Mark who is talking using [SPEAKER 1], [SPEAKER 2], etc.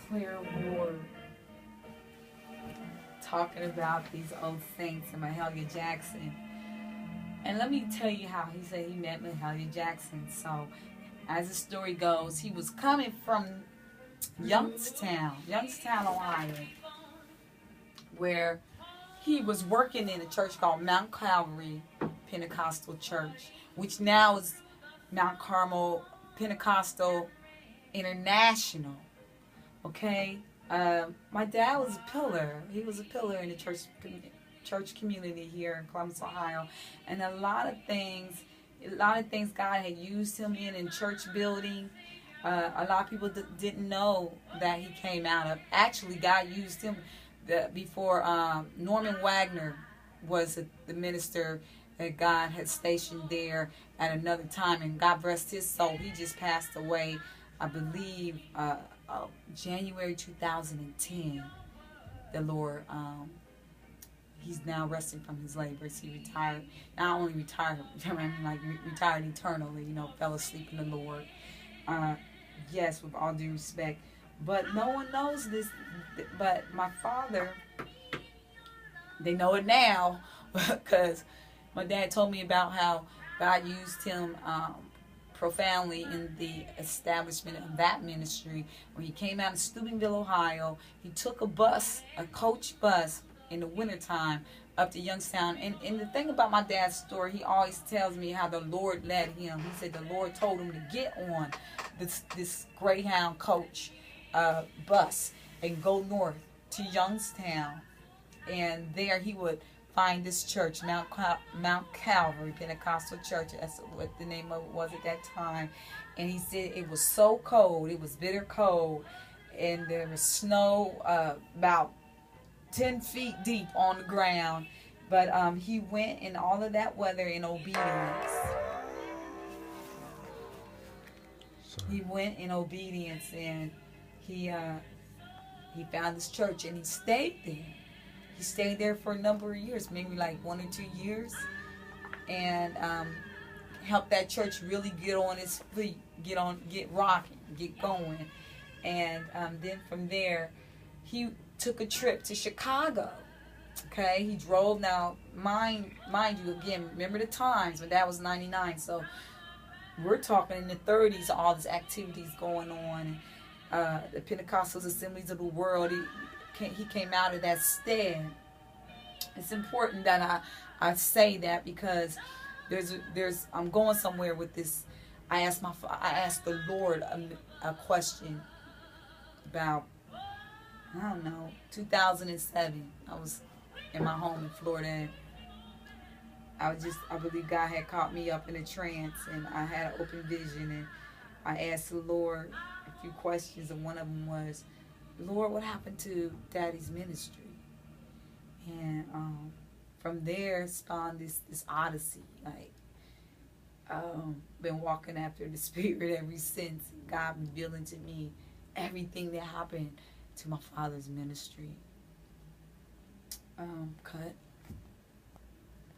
[SPEAKER 1] Claire Ward talking about these old saints and Mahalia Jackson. And let me tell you how he said he met Mahalia Jackson. So, as the story goes, he was coming from Youngstown, Ohio, where he was working in a church called Mount Calvary Pentecostal Church, which now is Mount Carmel Pentecostal International. Okay, my dad was a pillar. He was a pillar in the church community here in Columbus, Ohio, and a lot of things God had used him in church building. A lot of people didn't know that he came out of. Actually, God used him before Norman Wagner was the minister that God had stationed there at another time, and God rest his soul. He just passed away, I believe, January 2010. The Lord, he's now resting from his labors. He retired, not only retired, I mean, like retired eternally, fell asleep in the Lord. Yes, with all due respect. But no one knows this. But my father, they know it now because my dad told me about how God used him profoundly in the establishment of that ministry. When he came out of Steubenville, Ohio, he took a coach bus in the wintertime up to Youngstown. And the thing about my dad's story, he always tells me how the Lord led him. He said the Lord told him to get on this Greyhound coach bus and go north to Youngstown. And there he would find this church, Mount Calvary Pentecostal Church. That's what the name of it was at that time. And he said it was so cold. It was bitter cold. And there was snow about 10 feet deep on the ground. But he went in all of that weather in obedience. He went in obedience, and he found this church, and he stayed there. He stayed there for a number of years, maybe like 1 or 2 years, and helped that church really get on its feet, get rocking, get going. And then from there, he took a trip to Chicago. Okay, he drove. Now, mind you, again, remember the times, but that was 99. So we're talking in the 30s, all these activities going on. The Pentecostal Assemblies of the World. He came out of that stead. It's important that I say that because I'm going somewhere with this. I asked the Lord a question about, I don't know, 2007. I was in my home in Florida, and I believe God had caught me up in a trance, and I had an open vision, and I asked the Lord a few questions, and one of them was, Lord, what happened to Daddy's ministry? And from there spawned this odyssey. Like, been walking after the Spirit ever since. God revealing to me everything that happened to my father's ministry. Cut.